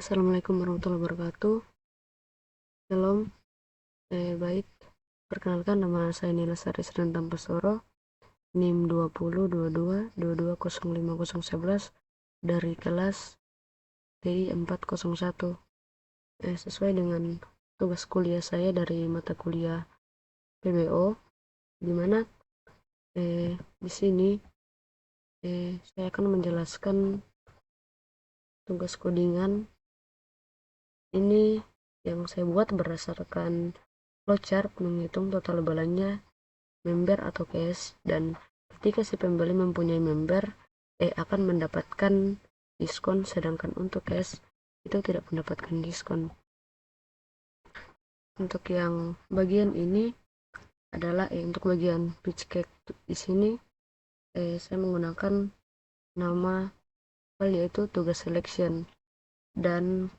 Assalamualaikum warahmatullahi wabarakatuh. Shalom. Baik. Perkenalkan, nama saya Nila Sari Sren Tampasoro, NIM 202222205011 dari kelas TI 401. Sesuai dengan tugas kuliah saya dari mata kuliah PBO, di mana di sini saya akan menjelaskan tugas codingan ini yang saya buat berdasarkan flowchart menghitung total belanja member atau cash, dan ketika si pembeli mempunyai member akan mendapatkan diskon, sedangkan untuk cash itu tidak mendapatkan diskon. Untuk yang bagian ini adalah untuk bagian pitch cake. Di sini saya menggunakan nama file yaitu tugas selection, dan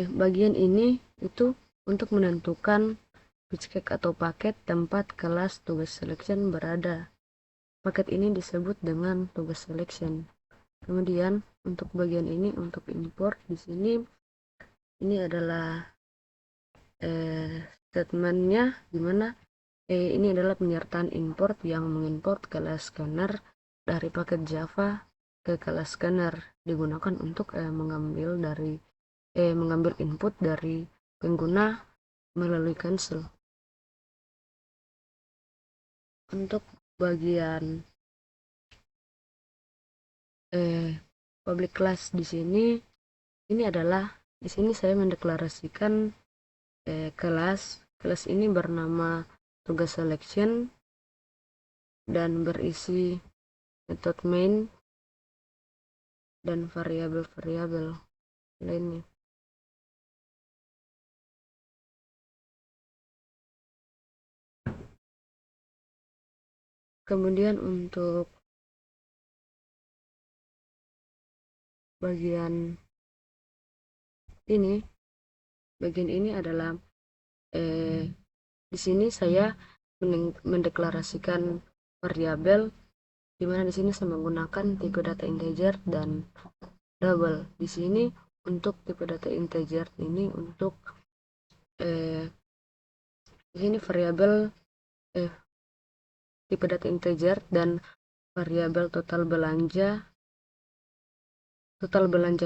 bagian ini itu untuk menentukan pitch cake atau paket tempat kelas tugas selection berada. Paket ini disebut dengan tugas selection. Kemudian untuk bagian ini untuk import, di sini ini adalah statementnya, dimana ini adalah penyertaan import yang mengimport kelas scanner dari paket Java ke kelas scanner, digunakan untuk mengambil input dari pengguna melalui cancel. Untuk bagian public class di sini, di sini saya mendeklarasikan kelas ini bernama tugas selection dan berisi metode main dan variabel-variabel lainnya. Kemudian untuk bagian ini adalah di sini saya mendeklarasikan variabel, di mana di sini saya menggunakan tipe data integer dan double. Di sini untuk tipe data integer ini untuk di sini variabel tipe data integer dan variabel total belanja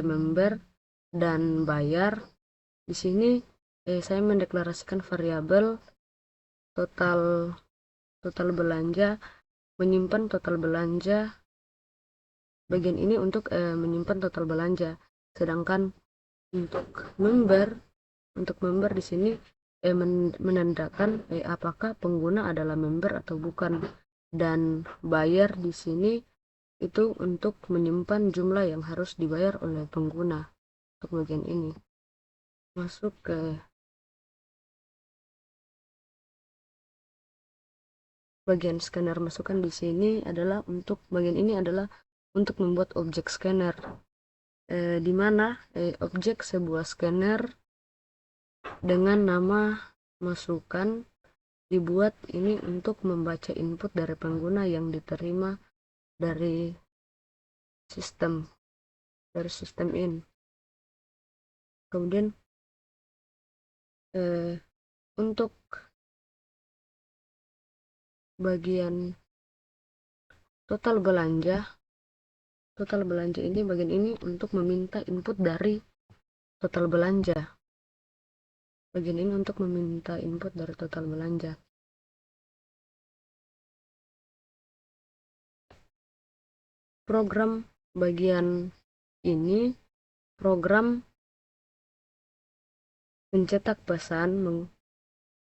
member dan bayar. Di sini saya mendeklarasikan variabel total belanja, menyimpan total belanja. Bagian ini untuk menyimpan total belanja, sedangkan untuk member di sini menandakan apakah pengguna adalah member atau bukan, dan bayar di sini itu untuk menyimpan jumlah yang harus dibayar oleh pengguna. Untuk bagian ini masuk ke bagian scanner. Masukan di sini adalah untuk bagian ini adalah untuk membuat objek scanner, di mana objek sebuah scanner dengan nama masukan dibuat ini untuk membaca input dari pengguna yang diterima dari sistem in. Kemudian untuk bagian total belanja ini, bagian ini untuk meminta input dari total belanja. Bagian ini untuk meminta input dari total belanja. Program bagian ini program mencetak pesan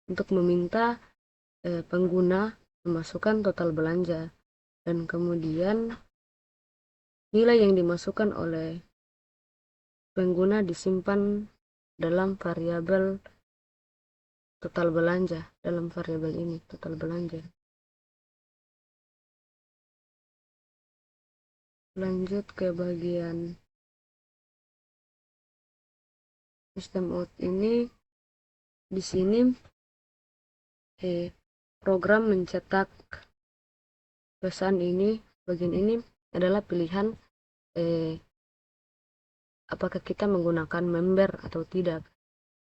untuk meminta pengguna memasukkan total belanja, dan kemudian nilai yang dimasukkan oleh pengguna disimpan dalam variabel total belanja, dalam variabel ini total belanja. Lanjut ke bagian sistem out ini. Di sini program mencetak pesan ini, bagian ini adalah pilihan apakah kita menggunakan member atau tidak.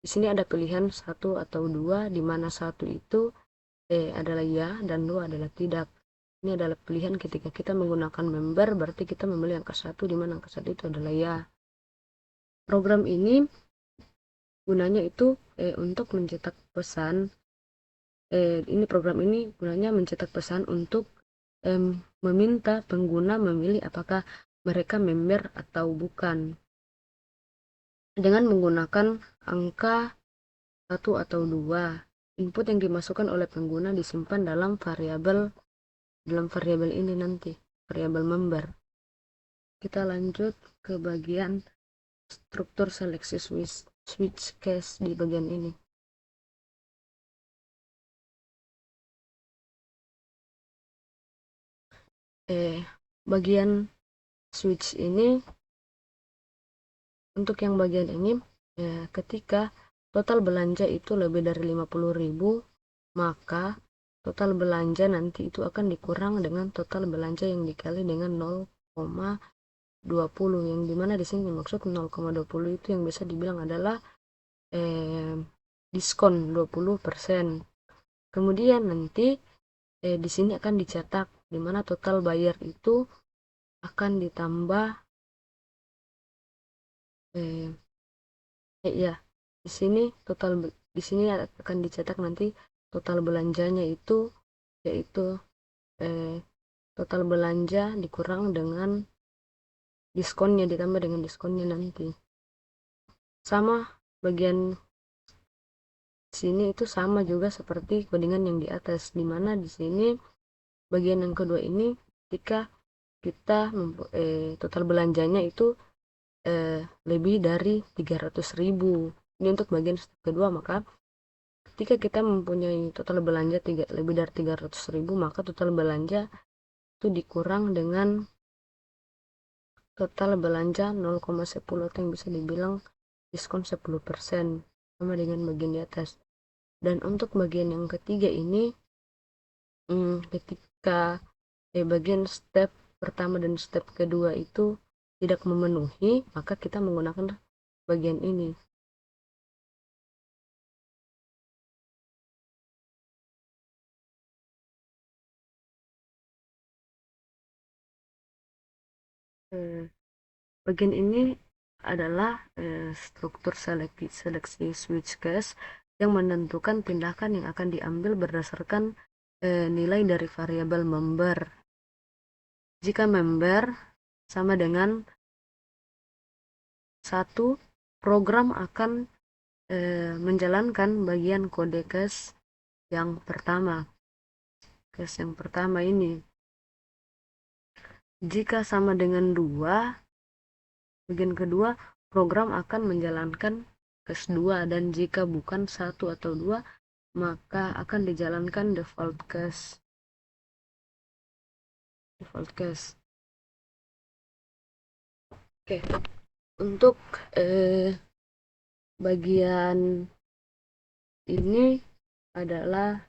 Di sini ada pilihan 1 atau 2, di mana 1 itu adalah ya dan 2 adalah tidak. Ini adalah pilihan ketika kita menggunakan member, berarti kita memilih angka 1, di mana angka 1 itu adalah ya. Program ini gunanya itu untuk mencetak pesan. Ini program ini gunanya mencetak pesan untuk meminta pengguna memilih apakah mereka member atau bukan, dengan menggunakan angka 1 atau 2. Input yang dimasukkan oleh pengguna disimpan dalam variabel ini nanti, variabel member. Kita lanjut ke bagian struktur seleksi switch case di bagian ini. Bagian switch ini, untuk yang bagian ini, ketika total belanja itu lebih dari 50.000, maka total belanja nanti itu akan dikurang dengan total belanja yang dikali dengan 0,20, yang dimana di sini maksud 0,20 itu yang bisa dibilang adalah diskon 20%. Kemudian nanti di sini akan dicetak di mana total bayar itu akan ditambah ya, di sini akan dicetak nanti total belanjanya itu, yaitu total belanja dikurang dengan diskonnya, ditambah dengan diskonnya nanti. Sama bagian sini itu sama juga seperti codingan yang di atas, dimana di sini bagian yang kedua ini ketika kita total belanjanya itu lebih dari 300.000. Ini untuk bagian kedua, maka ketika kita mempunyai total belanja lebih dari 300.000, maka total belanja itu dikurang dengan total belanja 0,10, atau yang bisa dibilang diskon 10%, sama dengan bagian di atas. Dan untuk bagian yang ketiga ini, ketika bagian step pertama dan step kedua itu tidak memenuhi, maka kita menggunakan bagian ini. Bagian ini adalah struktur seleksi switch case yang menentukan tindakan yang akan diambil berdasarkan nilai dari variabel member. Jika member sama dengan 1, program akan menjalankan bagian kode case yang pertama. Case yang pertama ini. Jika sama dengan 2, bagian kedua, program akan menjalankan case 2, dan jika bukan 1 atau 2, maka akan dijalankan default case. Oke. Untuk bagian ini adalah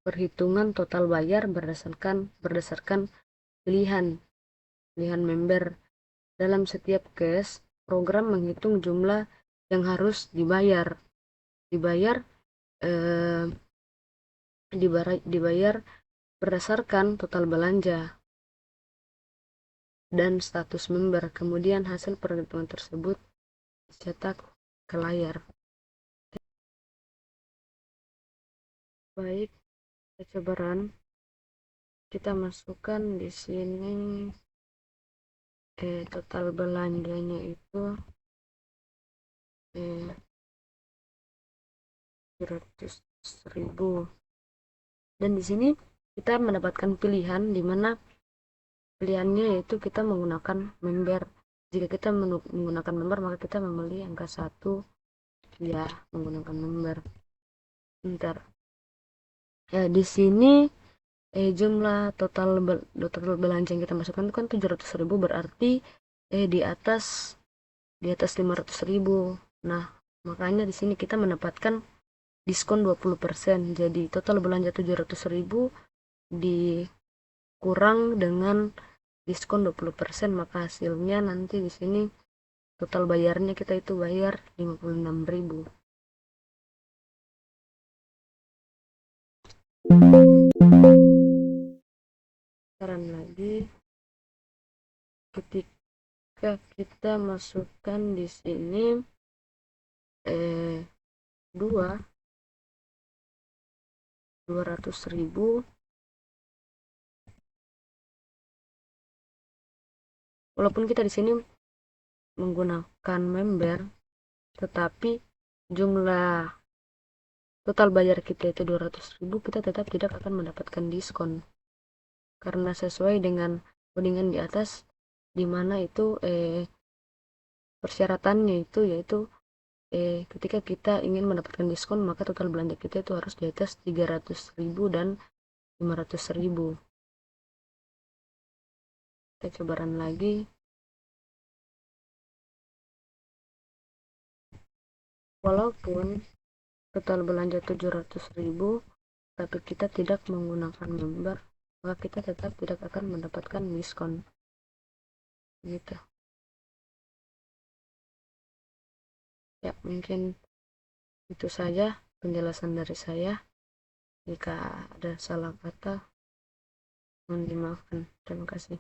perhitungan total bayar berdasarkan pilihan member. Dalam setiap case, program menghitung jumlah yang harus dibayar berdasarkan total belanja dan status member. Kemudian hasil perhitungan tersebut dicetak ke layar. Baik, kita coba run. Kita masukkan di sini total belanjanya itu 100.000, dan di sini kita mendapatkan pilihan, di mana pilihannya yaitu kita menggunakan member. Jika kita menggunakan member, maka kita memilih angka 1, ya, menggunakan member. Bentar. Di sini jumlah total belanja yang kita masukkan itu kan 700.000, berarti di atas 500.000. Nah, makanya di sini kita mendapatkan diskon 20%. Jadi total belanja 700.000 dikurang dengan diskon 20%, maka hasilnya nanti di sini total bayarnya kita itu bayar 56.000. Saran lagi, ketika kita masukkan di sini 200.000, walaupun kita di sini menggunakan member, tetapi jumlah total bayar kita itu 200.000, kita tetap tidak akan mendapatkan diskon karena sesuai dengan codingan di atas, dimana itu persyaratannya itu yaitu ketika kita ingin mendapatkan diskon, maka total belanja kita itu harus di atas 300.000 dan 500.000. Kita coba run lagi. Walaupun total belanja 700.000, tapi kita tidak menggunakan member, maka kita tetap tidak akan mendapatkan diskon. Gitu. Ya, mungkin itu saja penjelasan dari saya. Jika ada salah kata, mohon dimaafkan. Terima kasih.